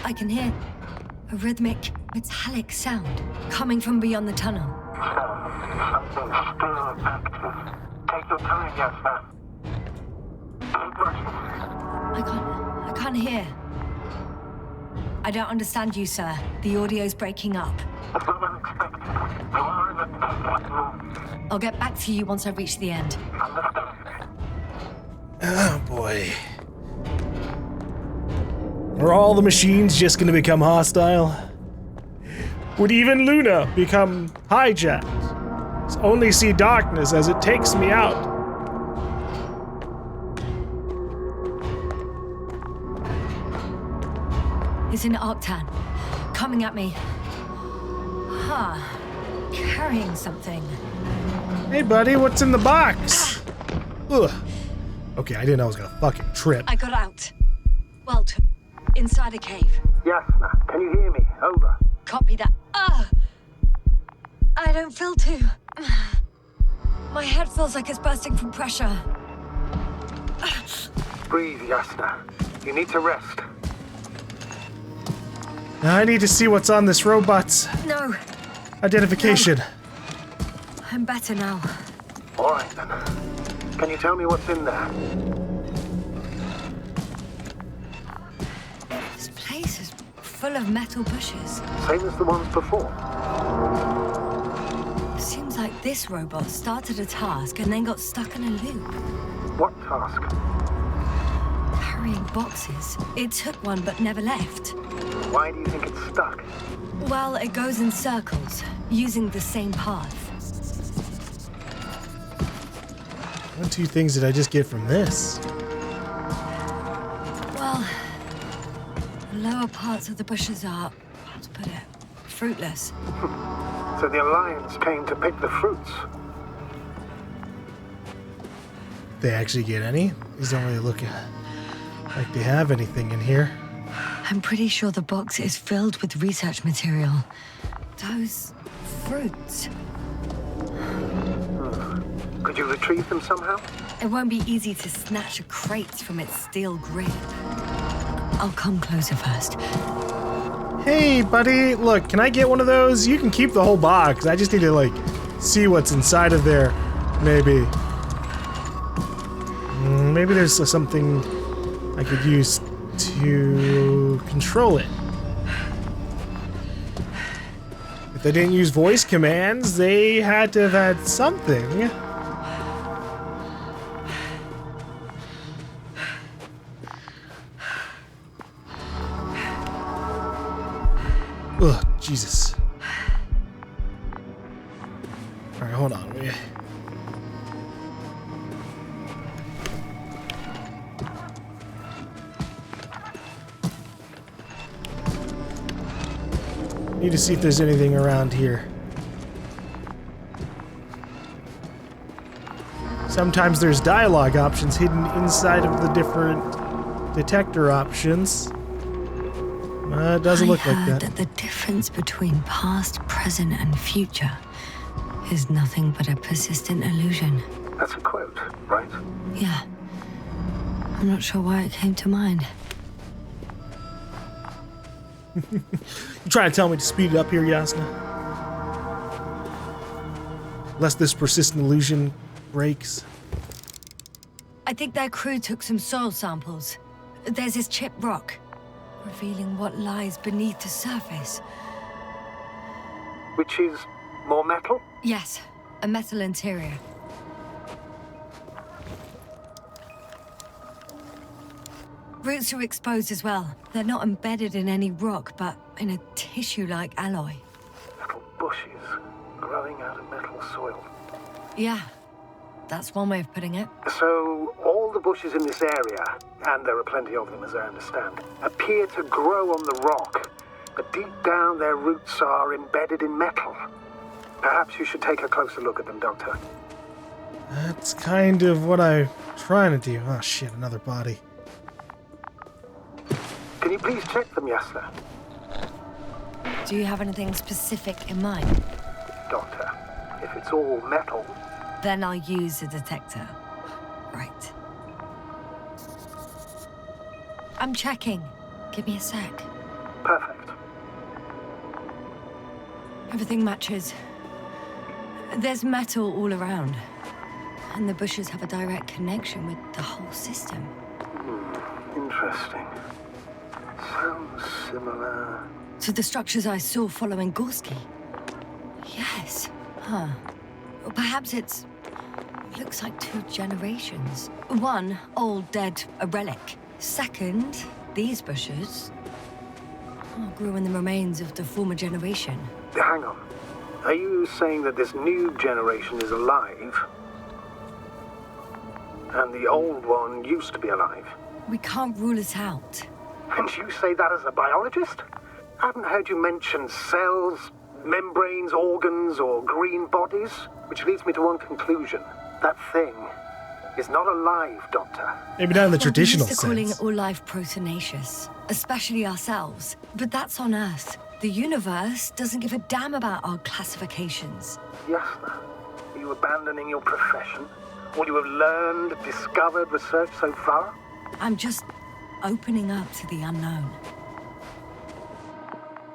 I can hear a rhythmic, metallic sound coming from beyond the tunnel. Something still active. Take your time, Yasna. Keep rushing. I can't hear. I don't understand you, sir. The audio's breaking up. It's not unexpected. You are in a desolate room. I'll get back to you once I reach the end. Understood. Oh boy. Are all the machines just gonna become hostile? Would even Luna become hijacked? I only see darkness as it takes me out. It's an Octan. Coming at me. Huh. Carrying something. Hey buddy, what's in the box? Ugh. Okay, I didn't know I was gonna fucking trip. I got out. Well, inside a cave. Yasna, can you hear me? Over. Copy that. I don't feel too... My head feels like it's bursting from pressure. Breathe, Yasna. You need to rest. Now I need to see what's on this robot's No. identification. No. I'm better now. All right, then. Can you tell me what's in there? This place is full of metal bushes. Same as the ones before. It seems like this robot started a task and then got stuck in a loop. What task? Carrying boxes. It took one but never left. Why do you think it's stuck? Well, it goes in circles, using the same path. What two things did I just get from this? Well, the lower parts of the bushes are, how to put it, fruitless. So the Alliance came to pick the fruits. They actually get any? These don't really look like they have anything in here. I'm pretty sure the box is filled with research material. Those fruits. Could you retrieve them somehow? It won't be easy to snatch a crate from its steel grip. I'll come closer first. Hey, buddy, look, can I get one of those? You can keep the whole box. I just need to, like, see what's inside of there, maybe. Maybe there's something I could use to control it. If they didn't use voice commands, they had to have had something. Ugh, Jesus. Alright, hold on. Need to see if there's anything around here. Sometimes there's dialogue options hidden inside of the different detector options. It doesn't look like that. The difference between past, present, and future is nothing but a persistent illusion. That's a quote, right? Yeah. I'm not sure why it came to mind. You trying to tell me to speed it up here, Yasna? Lest this persistent illusion breaks. I think their crew took some soil samples. There's this chipped rock, revealing what lies beneath the surface. Which is more metal? Yes, a metal interior. Roots are exposed as well. They're not embedded in any rock, but in a tissue-like alloy. Little bushes growing out of metal soil. Yeah, that's one way of putting it. So, all the bushes in this area, and there are plenty of them as I understand, appear to grow on the rock, but deep down their roots are embedded in metal. Perhaps you should take a closer look at them, Doctor. That's kind of what I'm trying to do. Oh shit, another body. Can you please check them, Yasna? Do you have anything specific in mind? Doctor, if it's all metal... Then I'll use a detector. Right. I'm checking. Give me a sec. Perfect. Everything matches. There's metal all around. And the bushes have a direct connection with the whole system. Interesting. Sounds similar. To the structures I saw following Gorski. Yes. Huh. Or perhaps it looks like 2 generations. One, old, dead, a relic. Second, these bushes grew in the remains of the former generation. Hang on. Are you saying that this new generation is alive? And the old one used to be alive? We can't rule it out. And you say that as a biologist? I haven't heard you mention cells, membranes, organs, or green bodies. Which leads me to one conclusion. That thing is not alive, Doctor. Maybe not in the traditional We're used to calling sense. all life proteinaceous, especially ourselves. But that's on Earth. The universe doesn't give a damn about our classifications. Yasna, are you abandoning your profession? All you have learned, discovered, researched so far? I'm just opening up to the unknown.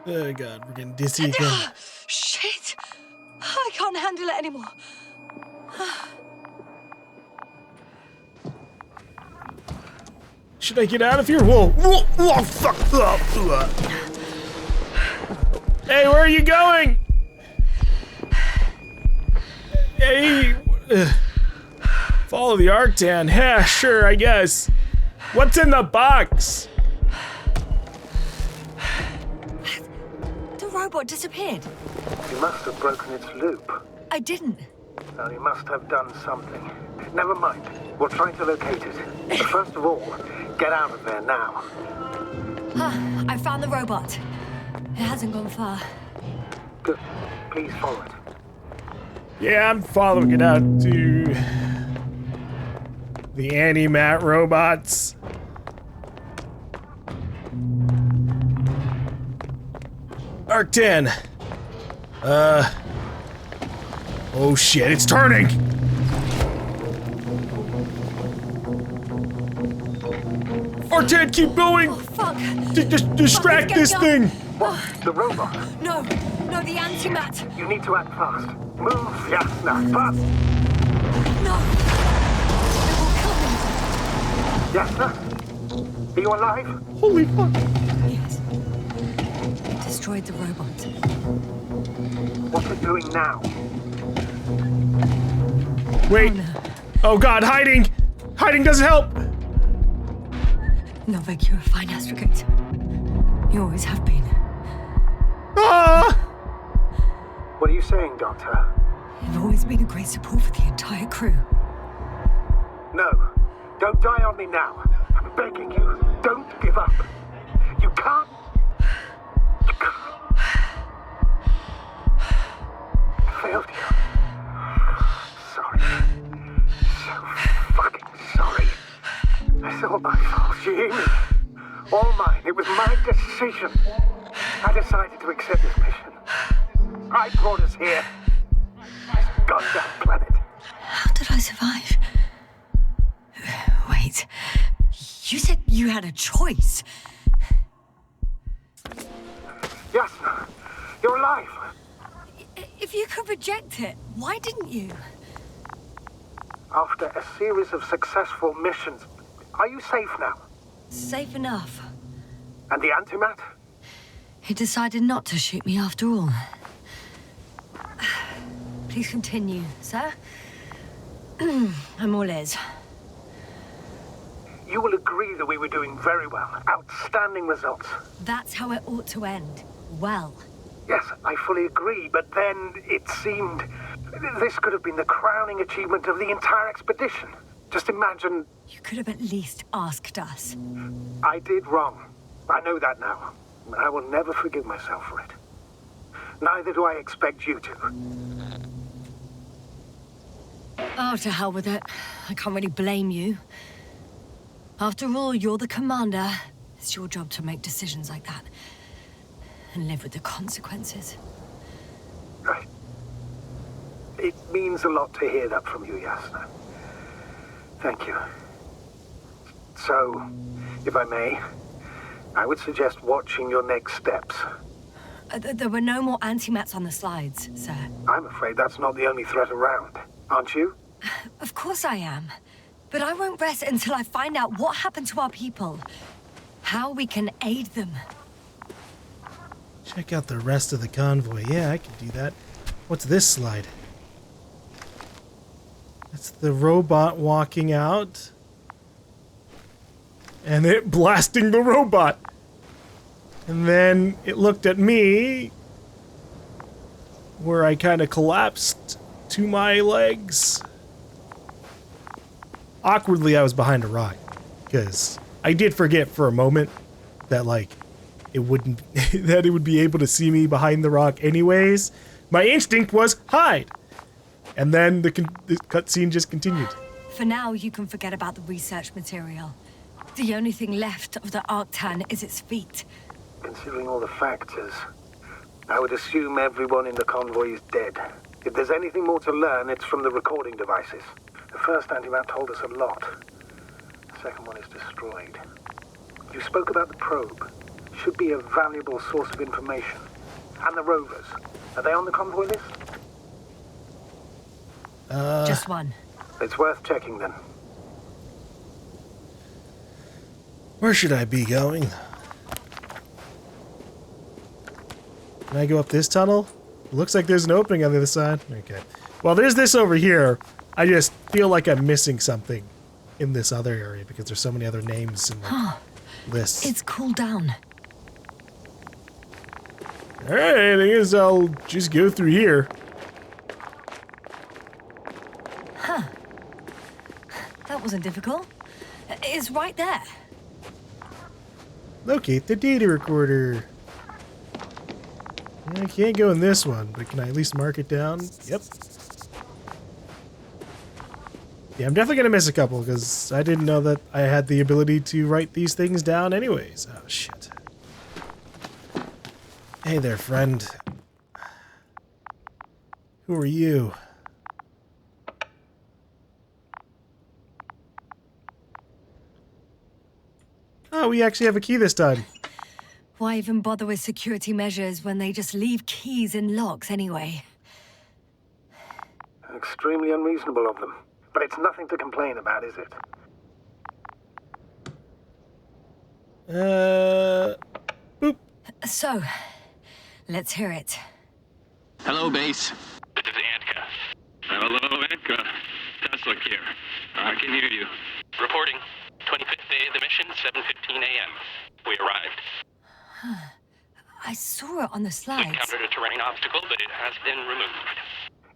Oh god, we're getting dizzy again. Shit! I can't handle it anymore. Should I get out of here? Whoa, whoa, whoa, fuck. Hey, where are you going? Hey, follow the Arctan. Yeah, sure, I guess. What's in the box? The robot disappeared. You must have broken its loop. I didn't. Now, you must have done something. Never mind. We'll try to locate it. But first of all, get out of there now. I found the robot. It hasn't gone far. Good. Please follow it. Yeah, I'm following it out to the anti-mat robots. Arc-10. Oh shit, it's turning! Arc-10, keep going! Oh, fuck! Distract Fuck, let's this get thing! What? The robot? No, the antimat. You need to act fast. Move, Yasna, fast! No! It will kill Yasna? Are you alive? Holy fuck. me. Yes. It destroyed the robot. What's it doing now? Wait. Oh, no. Oh god, hiding! Hiding doesn't help! Novak, you're a fine astrogate. You always have been. Ah! What are you saying, Doctor? You've always been a great support for the entire crew. No. Don't die on me now. I'm begging you. Don't give up. You can't. You can't. I failed you. Sorry. So fucking sorry. It's all my fault. You hear me? All mine. It was my decision. I decided to accept this mission. I brought us here. This goddamn planet. How did I survive? Wait. You said you had a choice. Yasna, you're alive. If you could reject it, why didn't you? After a series of successful missions, are you safe now? Safe enough. And the antimat? He decided not to shoot me after all. Please continue, sir. I'm all ears. You will agree that we were doing very well. Outstanding results. That's how it ought to end. Well. Yes, I fully agree, but then it seemed this could have been the crowning achievement of the entire expedition. Just imagine. You could have at least asked us. I did wrong. I know that now. I will never forgive myself for it. Neither do I expect you to. Oh, to hell with it. I can't really blame you. After all, you're the commander. It's your job to make decisions like that. And live with the consequences. Right. It means a lot to hear that from you, Yasna. Thank you. So, if I may, I would suggest watching your next steps. There were no more anti-mats on the slides, sir. I'm afraid that's not the only threat around, aren't you? Of course I am. But I won't rest until I find out what happened to our people. How we can aid them. Check out the rest of the convoy. Yeah, I can do that. What's this slide? That's the robot walking out. And it blasting the robot. And then it looked at me, where I kind of collapsed to my legs. Awkwardly, I was behind a rock, because I did forget for a moment that, like, it wouldn't, that it would be able to see me behind the rock anyways. My instinct was hide. And then the cutscene just continued. For now, you can forget about the research material. The only thing left of the Arctan is its feet. Considering all the factors, I would assume everyone in the convoy is dead. If there's anything more to learn, it's from the recording devices. The first antimat told us a lot. The second one is destroyed. You spoke about the probe. Should be a valuable source of information. And the rovers. Are they on the convoy list? Just one. It's worth checking then. Where should I be going? Can I go up this tunnel? Looks like there's an opening on the other side. Okay. Well, there's this over here. I just feel like I'm missing something in this other area because there's so many other names in the list. It's cooled down. Alright, I guess I'll just go through here. Huh. That wasn't difficult. It's right there. Locate the data recorder. I can't go in this one, but can I at least mark it down? Yep. Yeah, I'm definitely gonna miss a couple because I didn't know that I had the ability to write these things down anyways. Oh, shit. Hey there, friend. Who are you? Oh, we actually have a key this time. Why even bother with security measures when they just leave keys in locks anyway? Extremely unreasonable of them. But it's nothing to complain about, is it? Boop. So, let's hear it. Hello, base. This is Antka. Hello, Antka. Stanisław here. I can hear you. Reporting. 25th day of the mission, 7:15 a.m. We arrived. I saw it on the slides. Encountered a terrain obstacle, but it has been removed.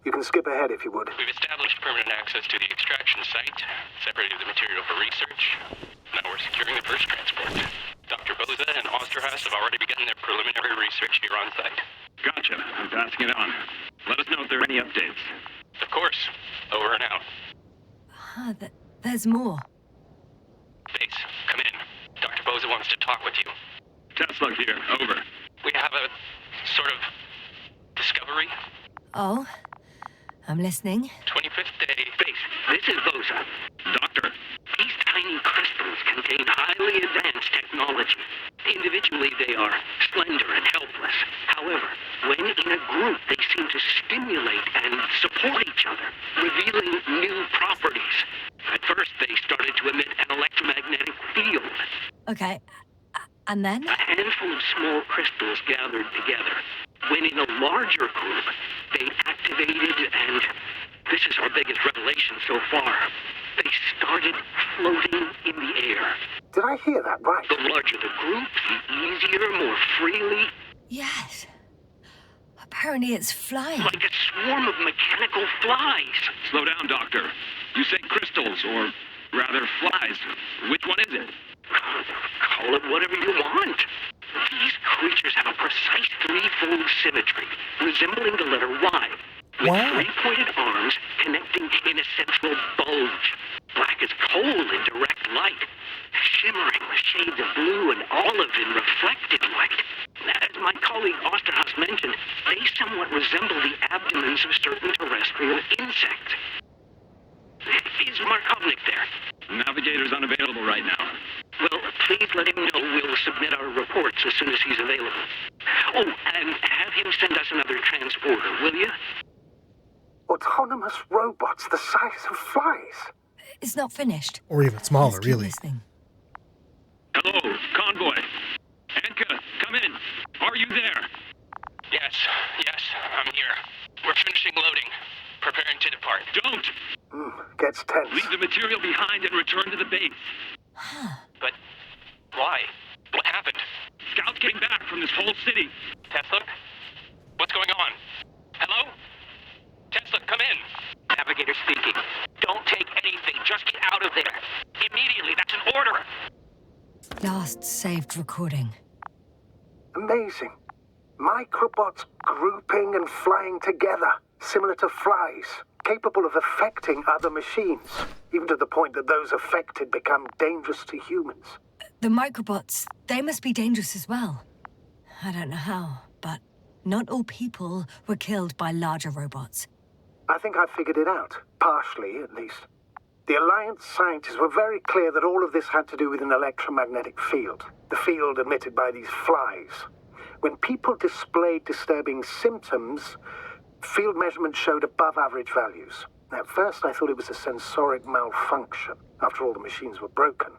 You can skip ahead if you would. We've established permanent access to the extraction site, separated the material for research. Now we're securing the first transport. Dr. Boza and Osterhaus have already begun their preliminary research here on site. Gotcha. I'm passing it on. Let us know if there are any updates. Of course. Over and out. There's more. Base, come in. Dr. Boza wants to talk with you. Tesla here. Over. We have a sort of discovery. Oh, I'm listening. 25th day. Base, this is Boza. Doctor, these tiny crystals contain highly advanced technology. Individually, they are slender and helpless. However, when in a group, they seem to stimulate and support each other, revealing new properties. At first, they started to emit an electromagnetic field. Okay, and then? A handful of small crystals gathered together. When in a larger group, they activated and, this is our biggest revelation so far, they started floating in the air. Did I hear that right? The larger the group, the easier, more freely. Yes. Apparently it's flying. Like a swarm of mechanical flies. Slow down, Doctor. You say crystals, or rather flies. Which one is it? Call it whatever you want. These creatures have a precise threefold symmetry, resembling the letter Y, with three-pointed arms connecting in a central bulge, black as coal in direct light, shimmering with shades of blue and olive in reflected light. As my colleague Osterhaus mentioned, they somewhat resemble the abdomens of certain terrestrial insects. Is Markovnik there? Navigator's unavailable right now. Well, please let him know we'll submit our reports as soon as he's available. Oh, and have him send us another transporter, will you? Autonomous robots the size of flies. It's not finished. Or even smaller, Let's keep really. listening. Hello, convoy. Anka, come in. Are you there? Yes, I'm here. We're finishing loading. Preparing to depart. Don't! Gets tense. Leave the material behind and return to the base. But why? What happened? Scouts came back from this whole city. Tesla? What's going on? Hello? Tesla, come in. Navigator speaking. Don't take anything. Just get out of there. Immediately. That's an order. Last saved recording. Amazing. Microbots grouping and flying together, similar to flies, capable of affecting other machines, even to the point that those affected become dangerous to humans. The microbots, they must be dangerous as well. I don't know how, but not all people were killed by larger robots. I think I figured it out, partially at least. The Alliance scientists were very clear that all of this had to do with an electromagnetic field, the field emitted by these flies. When people displayed disturbing symptoms, field measurements showed above average values. At first, I thought it was a sensoric malfunction. After all, the machines were broken.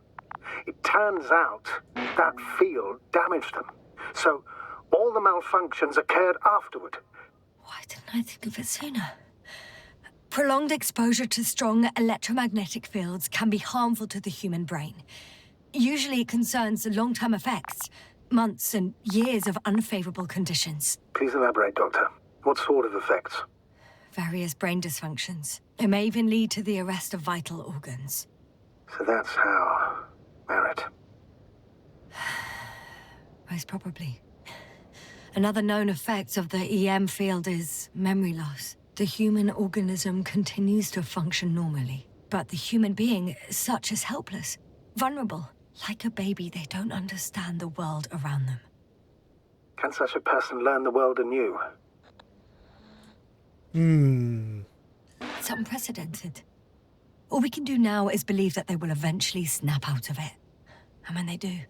It turns out that field damaged them. So all the malfunctions occurred afterward. Why didn't I think of it sooner? Prolonged exposure to strong electromagnetic fields can be harmful to the human brain. Usually it concerns the long-term effects, months and years of unfavorable conditions. Please elaborate, Doctor. What sort of effects? Various brain dysfunctions. It may even lead to the arrest of vital organs. So that's how... Merit. Most probably. Another known effect of the EM field is memory loss. The human organism continues to function normally, but the human being such is helpless, vulnerable. Like a baby, they don't understand the world around them. Can such a person learn the world anew? It's unprecedented. All we can do now is believe that they will eventually snap out of it. And when they do,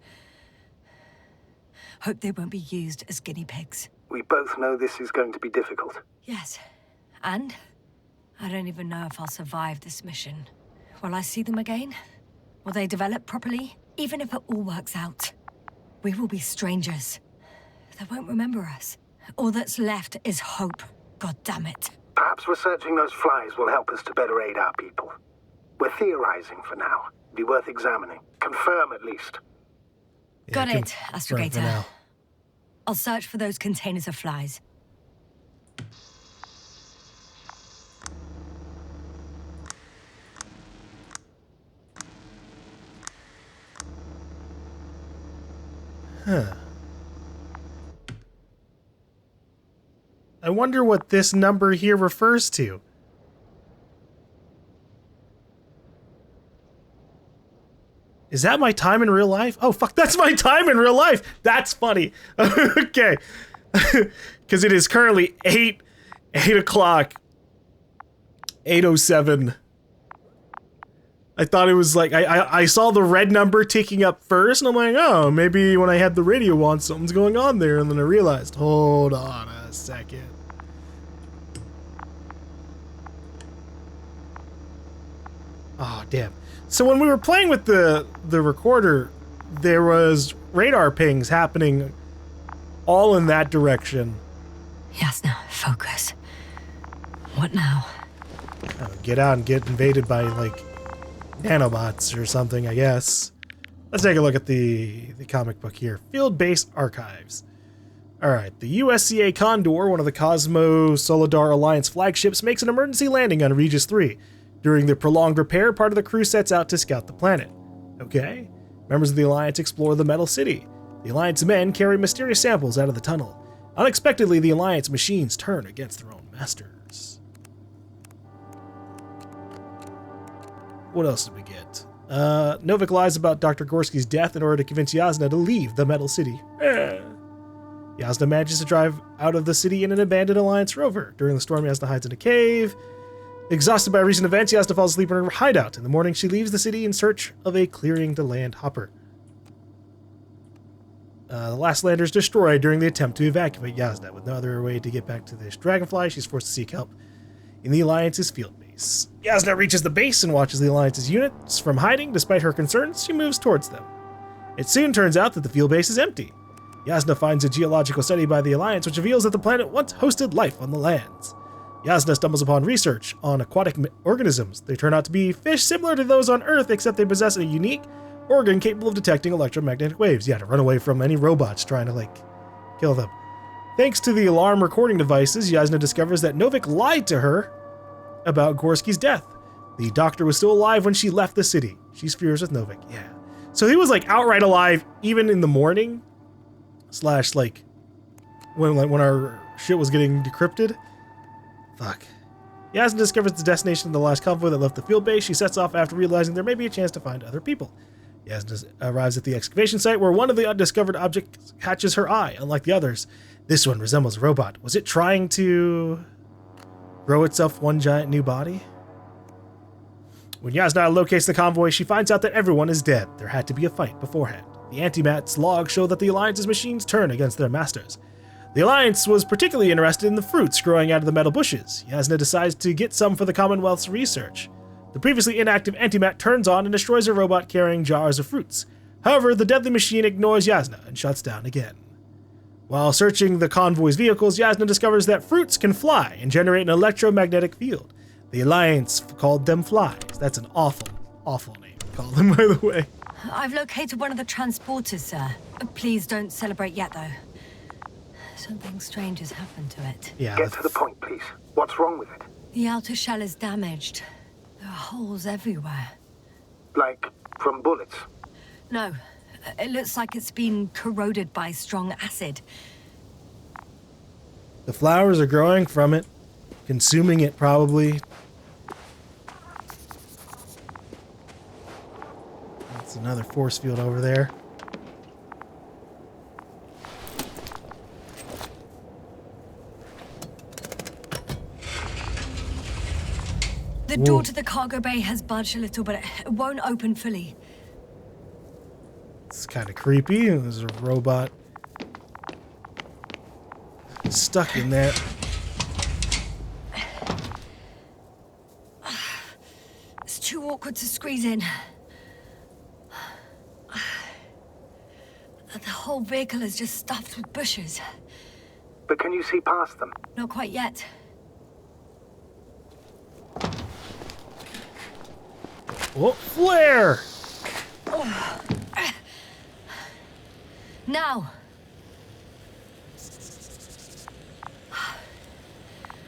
hope they won't be used as guinea pigs. We both know this is going to be difficult. Yes. And I don't even know if I'll survive this mission. Will I see them again? Will they develop properly? Even if it all works out, we will be strangers. They won't remember us. All that's left is hope. God damn it. Perhaps researching those flies will help us to better aid our people. We're theorizing for now. Be worth examining. Confirm at least. Yeah, Got it, for Astrogator. now. I'll search for those containers of flies. Huh. I wonder what this number here refers to. Is that my time in real life? Oh, fuck, that's my time in real life. That's funny. Okay. Because it is currently 8 o'clock, 8:07. I thought it was like, I saw the red number ticking up first, and I'm like, oh, maybe when I had the radio on, something's going on there, and then I realized, hold on a second. Oh, damn. So when we were playing with the recorder, there was radar pings happening all in that direction. Yasna, focus. What now? Get out and get invaded by, like, nanobots or something, I guess. Let's take a look at the comic book here. Field-based archives. Alright, the USCA Condor, one of the Cosmo Solidar Alliance flagships, makes an emergency landing on Regis III. During the prolonged repair, part of the crew sets out to scout the planet. Okay. Members of the Alliance explore the Metal City. The Alliance men carry mysterious samples out of the tunnel. Unexpectedly, the Alliance machines turn against their own masters. What else did we get? Novik lies about Dr. Gorsky's death in order to convince Yasna to leave the Metal City. Yasna manages to drive out of the city in an abandoned Alliance rover. During the storm, Yasna hides in a cave. Exhausted by recent events, Yasna falls asleep in her hideout. In the morning, she leaves the city in search of a clearing to land Hopper. The last lander is destroyed during the attempt to evacuate Yasna. With no other way to get back to this dragonfly, she's forced to seek help in the Alliance's field base. Yasna reaches the base and watches the Alliance's units from hiding. Despite her concerns, she moves towards them. It soon turns out that the field base is empty. Yasna finds a geological study by the Alliance which reveals that the planet once hosted life on the lands. Yasna stumbles upon research on aquatic organisms. They turn out to be fish similar to those on Earth, except they possess a unique organ capable of detecting electromagnetic waves. You had to run away from any robots trying to, kill them. Thanks to the alarm recording devices, Yasna discovers that Novik lied to her about Gorski's death. The doctor was still alive when she left the city. She's furious with Novik, yeah. So he was, outright alive even in the morning, / when our shit was getting decrypted. Fuck. Yasna discovers the destination of the last convoy that left the field base. She sets off after realizing there may be a chance to find other people. Yasna arrives at the excavation site where one of the undiscovered objects catches her eye. Unlike the others, this one resembles a robot. Was it trying to grow itself one giant new body? When Yasna locates the convoy, she finds out that everyone is dead. There had to be a fight beforehand. The Antimat's logs show that the Alliance's machines turn against their masters. The Alliance was particularly interested in the fruits growing out of the metal bushes. Yasna decides to get some for the Commonwealth's research. The previously inactive Antimat turns on and destroys a robot carrying jars of fruits. However, the deadly machine ignores Yasna and shuts down again. While searching the convoy's vehicles, Yasna discovers that fruits can fly and generate an electromagnetic field. The Alliance called them flies. That's an awful, awful name to call them, by the way. I've located one of the transporters, sir. Please don't celebrate yet, though. Something strange has happened to it. Yeah. Get to the point, please. What's wrong with it? The outer shell is damaged. There are holes everywhere. Like from bullets? No, it looks like it's been corroded by strong acid. The flowers are growing from it, consuming it probably. That's another force field over there. The door to the cargo bay has budged a little, but it won't open fully. It's kind of creepy. There's a robot stuck in there. It's too awkward to squeeze in. The whole vehicle is just stuffed with bushes. But can you see past them? Not quite yet. Oh, flare! Now!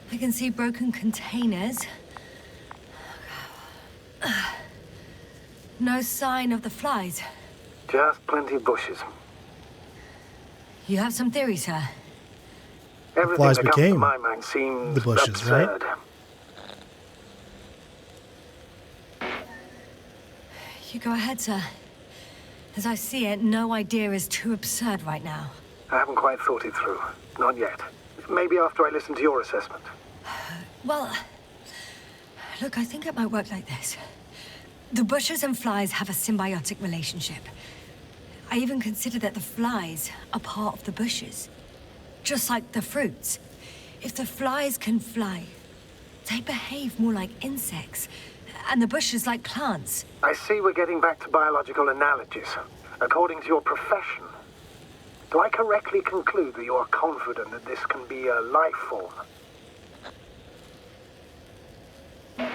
I can see broken containers. No sign of the flies. Just plenty of bushes. You have some theories, sir? Everything flies that comes to became my mind seems the bushes, right? absurd. You go ahead, sir. As I see it, no idea is too absurd right now. I haven't quite thought it through. Not yet. Maybe after I listen to your assessment. Well, look, I think it might work like this. The bushes and flies have a symbiotic relationship. I even consider that the flies are part of the bushes. Just like the fruits. If the flies can fly, they behave more like insects, and the bushes like plants. I see we're getting back to biological analogies. According to your profession, do I correctly conclude that you are confident that this can be a life form?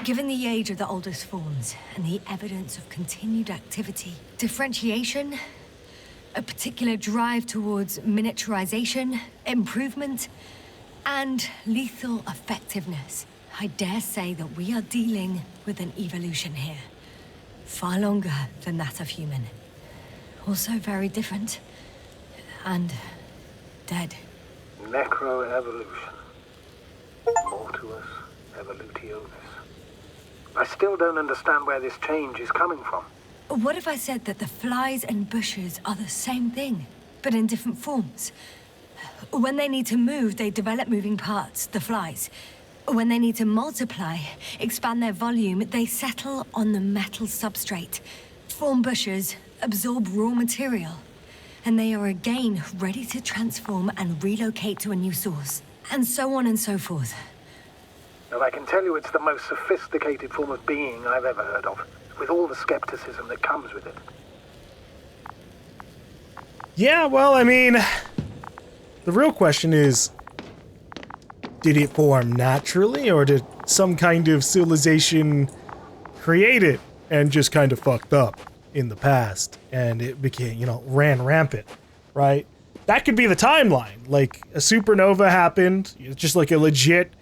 Given the age of the oldest forms and the evidence of continued activity, differentiation, a particular drive towards miniaturization, improvement, and lethal effectiveness, I dare say that we are dealing with an evolution here. Far longer than that of human. Also very different. And dead. Necroevolution. Mortuus evolutionis. I still don't understand where this change is coming from. What if I said that the flies and bushes are the same thing, but in different forms? When they need to move, they develop moving parts, the flies. When they need to multiply, expand their volume, they settle on the metal substrate, form bushes, absorb raw material. and they are again ready to transform and relocate to a new source, and so on and so forth. And I can tell you it's the most sophisticated form of being I've ever heard of, with all the skepticism that comes with it. Yeah, well, I mean, the real question is, did it form naturally, or did some kind of civilization create it and just kind of fucked up in the past, and it became, you know, ran rampant, right? That could be the timeline. Like, a supernova happened, it's just like a legit,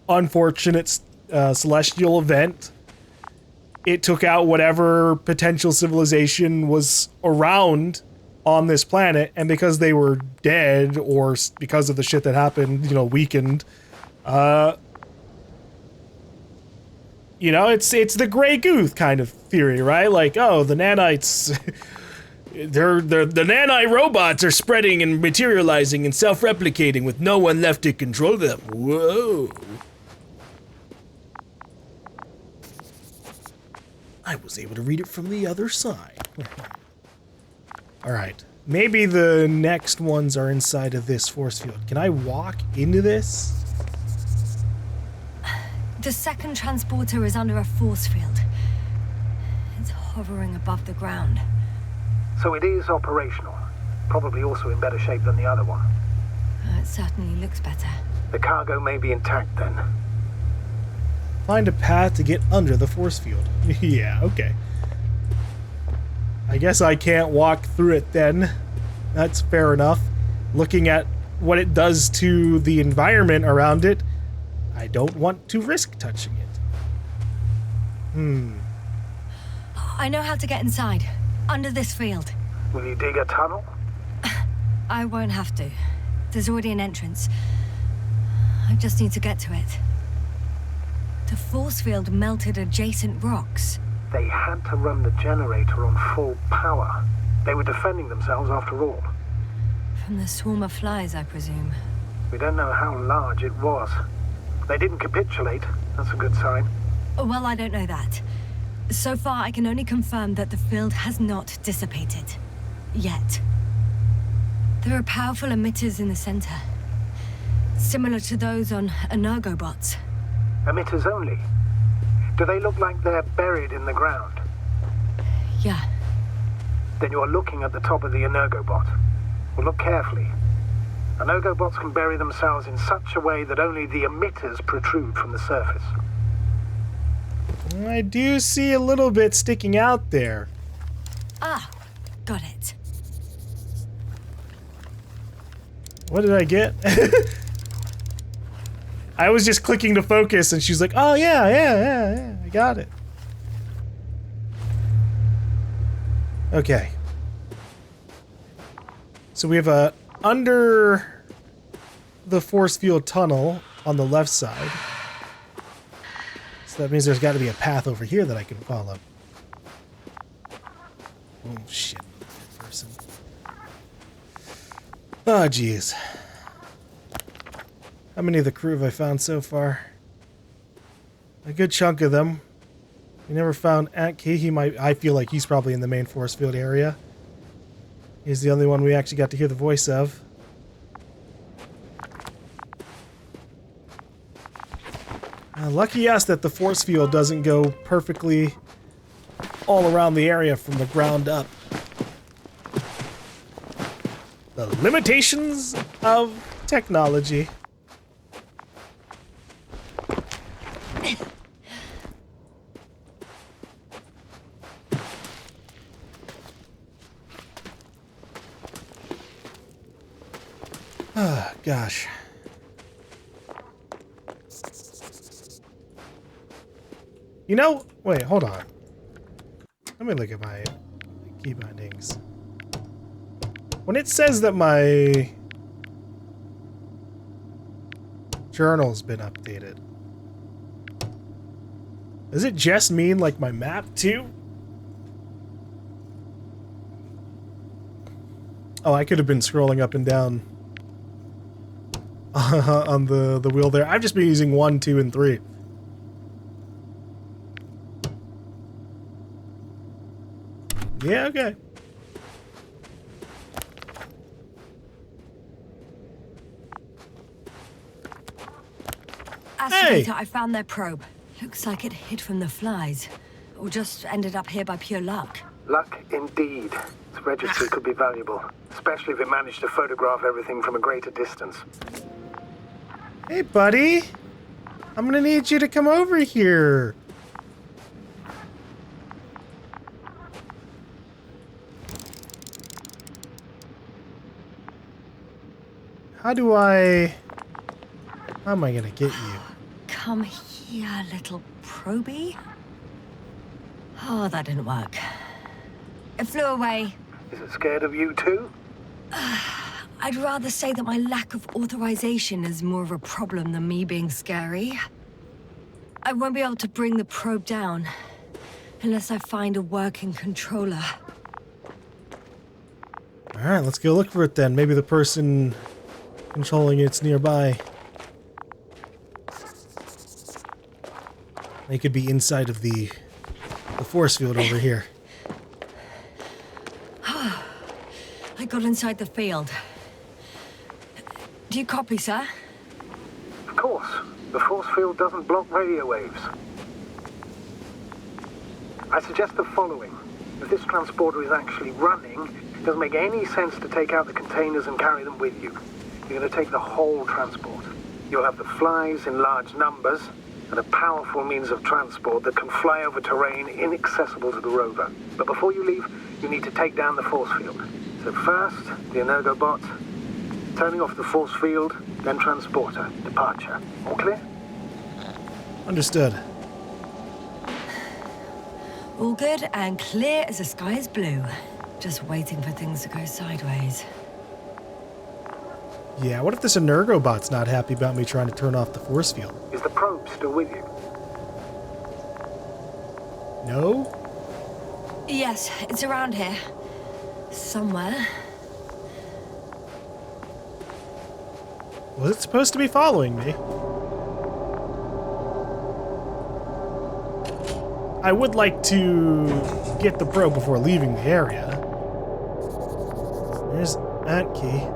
unfortunate celestial event. It took out whatever potential civilization was around on this planet, and because they were dead, or because of the shit that happened, you know, weakened, you know, it's the Grey Goose kind of theory, right? Like, oh, the nanites, the nanite robots are spreading and materializing and self-replicating with no one left to control them. Whoa. I was able to read it from the other side. All right, maybe the next ones are inside of this force field. Can I walk into this? The second transporter is under a force field. It's hovering above the ground. So it is operational. Probably also in better shape than the other one. It certainly looks better. The cargo may be intact then. Find a path to get under the force field. Yeah, okay. I guess I can't walk through it then. That's fair enough. Looking at what it does to the environment around it, I don't want to risk touching it. I know how to get inside. Under this field. Will you dig a tunnel? I won't have to. There's already an entrance. I just need to get to it. The force field melted adjacent rocks. They had to run the generator on full power. They were defending themselves after all. From the swarm of flies, I presume. We don't know how large it was. They didn't capitulate. That's a good sign. Well, I don't know that. So far, I can only confirm that the field has not dissipated. Yet. There are powerful emitters in the center. Similar to those on energobots. Emitters only? Do they look like they're buried in the ground? Yeah. Then you're looking at the top of the energobot. Well, look carefully. Energobots can bury themselves in such a way that only the emitters protrude from the surface. I do see a little bit sticking out there. Ah, got it. What did I get? I was just clicking to focus and she's like, oh yeah, I got it. Okay. So we have a under the force field tunnel on the left side. So that means there's got to be a path over here that I can follow. Oh shit, person. Oh jeez. How many of the crew have I found so far? A good chunk of them. We never found Anki. I feel like he's probably in the main force field area. He's the only one we actually got to hear the voice of. Lucky us that the force field doesn't go perfectly all around the area from the ground up. The limitations of technology. Ah, gosh. You know, wait, hold on. Let me look at my key bindings. When it says that my journal's been updated, does it just mean like my map too? Oh, I could have been scrolling up and down on the wheel there. I've just been using 1, 2, and 3. Yeah, okay. Astrogator, I found their probe. Looks like it hid from the flies. Or just ended up here by pure luck. Luck indeed. Its registry could be valuable, especially if it managed to photograph everything from a greater distance. Hey, buddy. I'm gonna need you to come over here. How am I gonna get you? Come here, little probie. Oh, that didn't work. It flew away. Is it scared of you too? I'd rather say that my lack of authorization is more of a problem than me being scary. I won't be able to bring the probe down unless I find a working controller. Alright, let's go look for it then. Maybe the person controlling it's nearby. They could be inside of the force field over here. I got inside the field. Do you copy, sir? Of course. The force field doesn't block radio waves. I suggest the following. If this transporter is actually running, it doesn't make any sense to take out the containers and carry them with you. You're going to take the whole transport. You'll have the flies in large numbers, and a powerful means of transport that can fly over terrain inaccessible to the rover. But before you leave, you need to take down the force field. So first, the Energobot, turning off the force field, then transporter, departure. All clear? Understood. All good and clear as the sky is blue. Just waiting for things to go sideways. Yeah, what if this Energobot's not happy about me trying to turn off the force field? Is the probe still with you? No? Yes, it's around here. Somewhere. Was it supposed to be following me? I would like to get the probe before leaving the area. There's that key.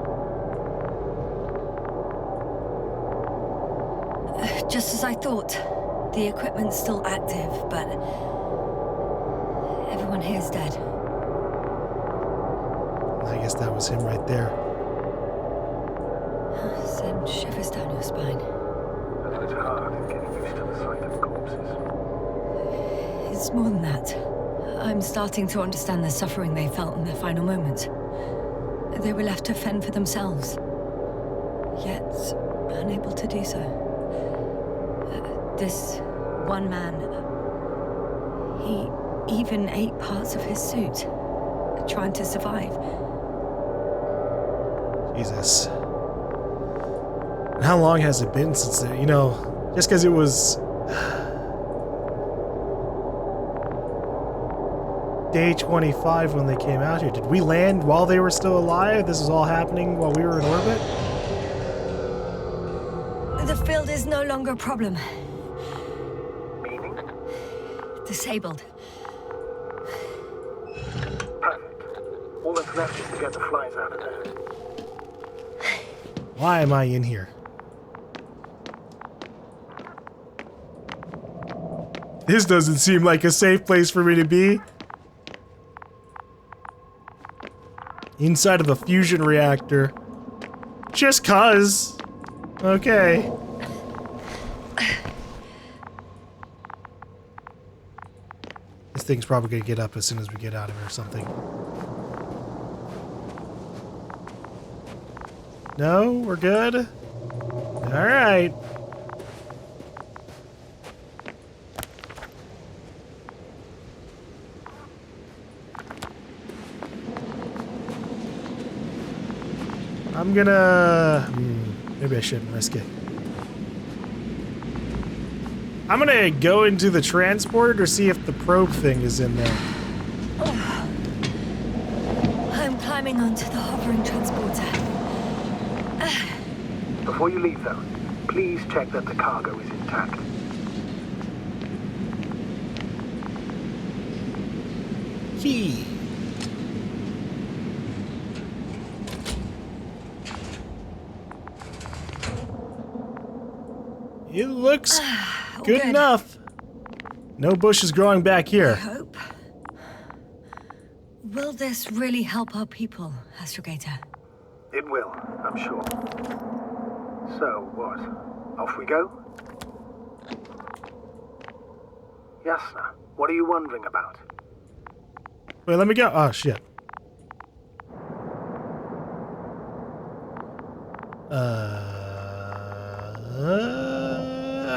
Just as I thought. The equipment's still active, but everyone here's dead. I guess that was him right there. Send shivers down your spine. That's it's hard getting used to the sight of corpses. It's more than that. I'm starting to understand the suffering they felt in their final moments. They were left to fend for themselves, yet unable to do so. This one man, he even ate parts of his suit, trying to survive. Jesus. And how long has it been since that? You know, just because it was day 25 when they came out here. Did we land while they were still alive? This is all happening while we were in orbit? The field is no longer a problem. Meaning? Disabled. Perfect. All that's left is to get the flies out of there. Why am I in here? This doesn't seem like a safe place for me to be. Inside of a fusion reactor. Just 'cause. Okay. This thing's probably gonna get up as soon as we get out of here or something. No, we're good? Alright. I'm gonna... maybe I shouldn't risk it. I'm gonna go into the transporter to see if the probe thing is in there. I'm climbing onto the hovering transporter. Before you leave, though, please check that the cargo is intact. Key. It looks good good. enough. No bushes growing back I here. hope. Will this really help our people, Astrogator? It will, I'm sure. So, what? Off we go? Yasna, what are you wondering about? Wait, let me go. Oh, shit.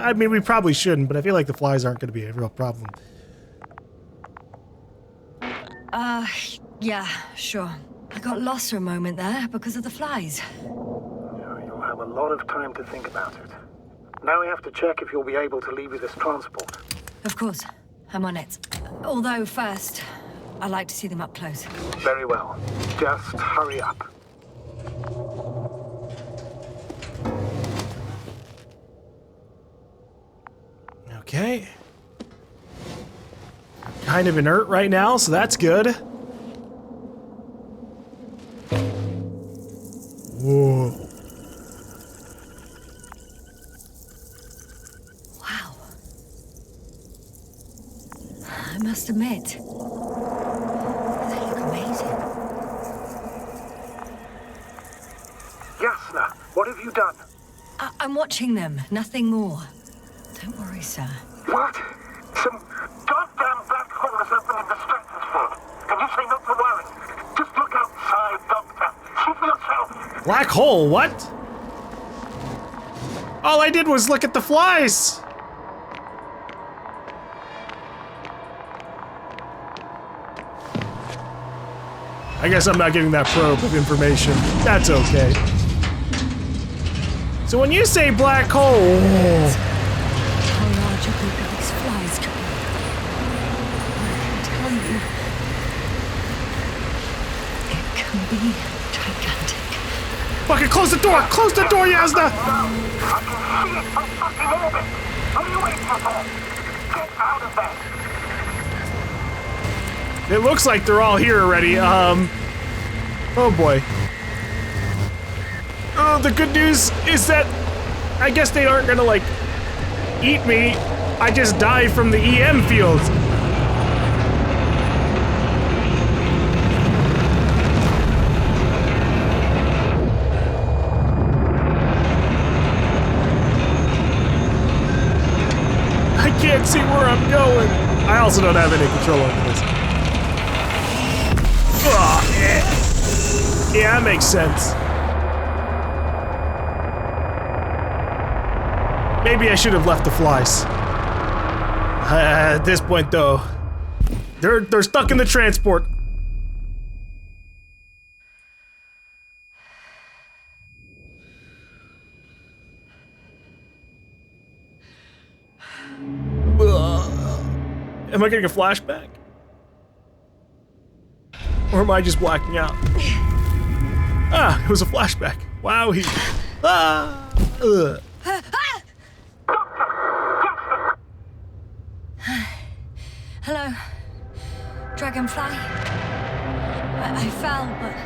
I mean, we probably shouldn't, but I feel like the flies aren't going to be a real problem. Yeah, sure. I got lost for a moment there because of the flies. You'll have a lot of time to think about it. Now we have to check if you'll be able to leave with this transport. Of course, I'm on it. Although first, I'd like to see them up close. Very well. Just hurry up. Okay. Kind of inert right now, so that's good. Whoa. Wow. I must admit, they look amazing. Yasna, what have you done? I'm watching them, nothing more. Don't worry, sir. What? Some goddamn black hole has opened in the stratosphere. And you say not to worry. Just look outside, Doctor. See for yourself. Black hole, what? All I did was look at the flies. I guess I'm not getting that probe of information. That's okay. So when you say black hole... How large a group of these flies could be. I can tell you, it can be gigantic. Fucking close the door! Close the door, Yasna! I can see it from fucking orbit. What are you waiting for? Get out of there. It looks like they're all here already. Oh boy. Oh, the good news is that I guess they aren't gonna, like, eat me. I just die from the EM fields. I can't see where I'm going. I also don't have any control over this. Oh, yeah, that makes sense. Maybe I should have left the flies. At this point, though, they're stuck in the transport. Am I getting a flashback? Or am I just blacking out? Ah, it was a flashback. Wow, he... Ah! Ugh. Hello, Dragonfly. I fell, but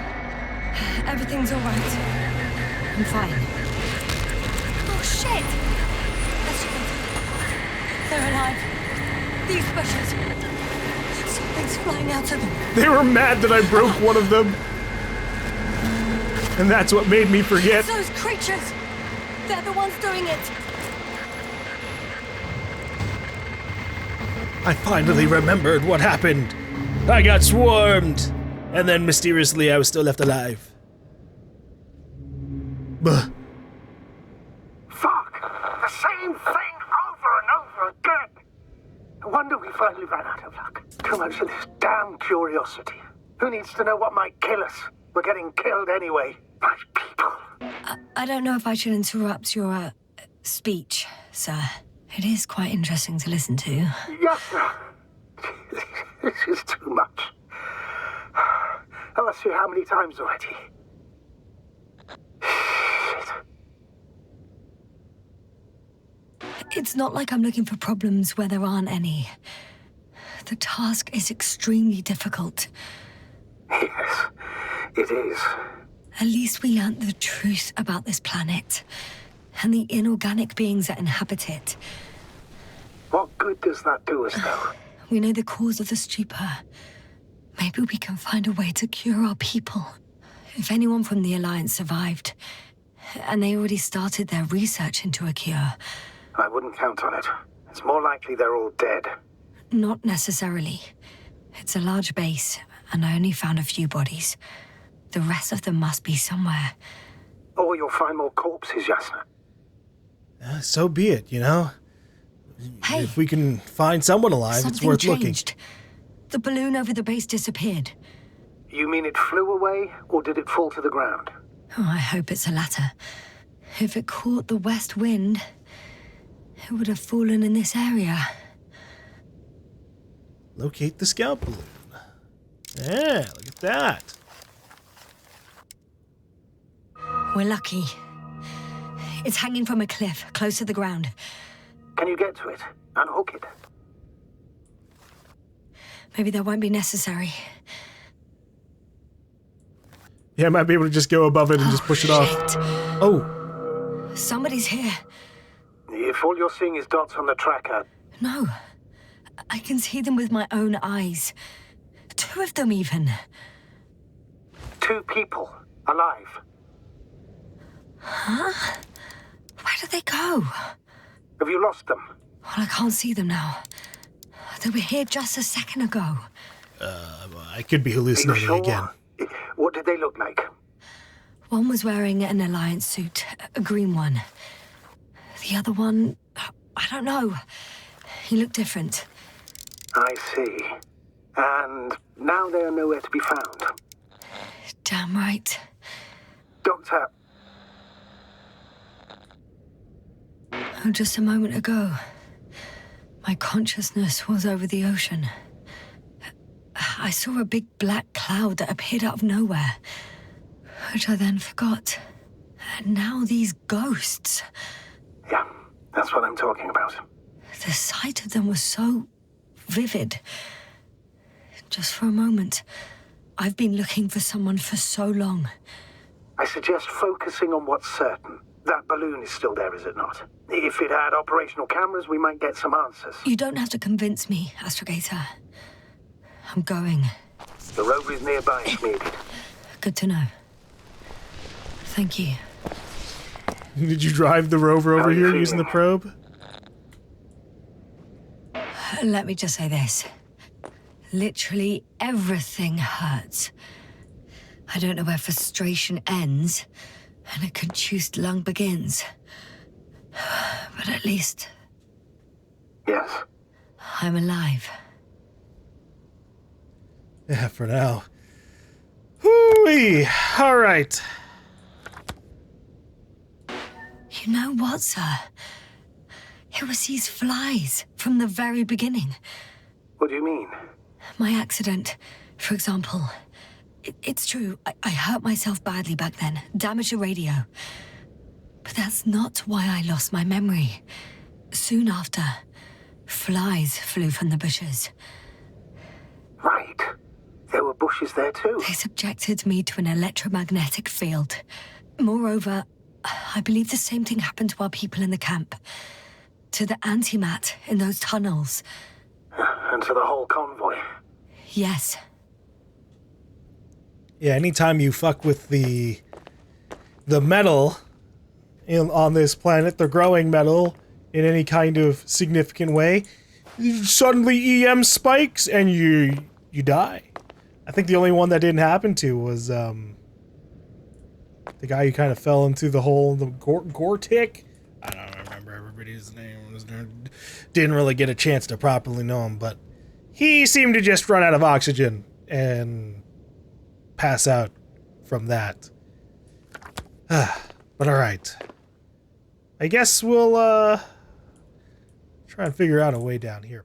everything's all right. I'm fine. Oh, shit! They're alive. These bushes. Something's flying out of them. They were mad that I broke one of them. And that's what made me forget. It's those creatures. They're the ones doing it. I finally remembered what happened. I got swarmed. And then mysteriously I was still left alive. Buh. Fuck! The same thing over and over again! No wonder we finally ran out of luck. Too much of this damn curiosity. Who needs to know what might kill us? We're getting killed anyway. My people. I don't know if I should interrupt your speech, sir. It is quite interesting to listen to. Yasna! This is too much. I've asked you how many times already? Shit. It's not like I'm looking for problems where there aren't any. The task is extremely difficult. Yes, it is. At least we learned the truth about this planet. and the inorganic beings that inhabit it. What good does that do us, though? We know the cause of the stupor. Maybe we can find a way to cure our people. If anyone from the Alliance survived, and they already started their research into a cure. I wouldn't count on it. It's more likely they're all dead. Not necessarily. It's a large base, and I only found a few bodies. The rest of them must be somewhere. Or you'll find more corpses, Yasna. So be it, you know? Hey, if we can find someone alive, it's worth changed. The balloon over the base disappeared. You mean it flew away, or did it fall to the ground? Oh, I hope it's the latter. If it caught the west wind, it would have fallen in this area. Locate the scout balloon. Yeah, look at that. We're lucky. It's hanging from a cliff, close to the ground. Can you get to it? Unhook it? Maybe that won't be necessary. Yeah, I might be able to just go above it and just push it off. Oh. Somebody's here. If all you're seeing is dots on the tracker... No. I can see them with my own eyes. 2 of them, even. 2 people. Alive. Huh? Where did they go? Have you lost them? Well, I can't see them now. They were here just a second ago. I could be hallucinating again. What did they look like? One was wearing an Alliance suit, a green one. The other one, I don't know. He looked different. I see. And now they are nowhere to be found. Damn right. Doctor... Oh, just a moment ago, my consciousness was over the ocean. I saw a big black cloud that appeared out of nowhere, which I then forgot. And now these ghosts. Yeah, that's what I'm talking about. The sight of them was so vivid. Just for a moment, I've been looking for someone for so long. I suggest focusing on what's certain. That balloon is still there, is it not? If it had operational cameras, we might get some answers. You don't have to convince me, Astrogator. I'm going. The rover is nearby if needed. Good to know. Thank you. Did you drive the rover over here using the probe? Let me just say this. Literally everything hurts. I don't know where frustration ends and a contused lung begins. But at least... Yes. I'm alive. Yeah, for now. Hoo-wee! All right. You know what, sir? It was these flies from the very beginning. What do you mean? My accident, for example. It's true, I hurt myself badly back then, damaged the radio. But that's not why I lost my memory. Soon after, flies flew from the bushes. Right. There were bushes there too. They subjected me to an electromagnetic field. Moreover, I believe the same thing happened to our people in the camp. To the antimat in those tunnels. And to the whole convoy. Yes. Yeah, anytime you fuck with the metal on this planet, the growing metal, in any kind of significant way, suddenly EM spikes and you die. I think the only one that didn't happen to was the guy who kind of fell into the hole in the Gortic. I don't remember everybody's name. Didn't really get a chance to properly know him, but he seemed to just run out of oxygen and pass out from that. But all right. I guess we'll try and figure out a way down here.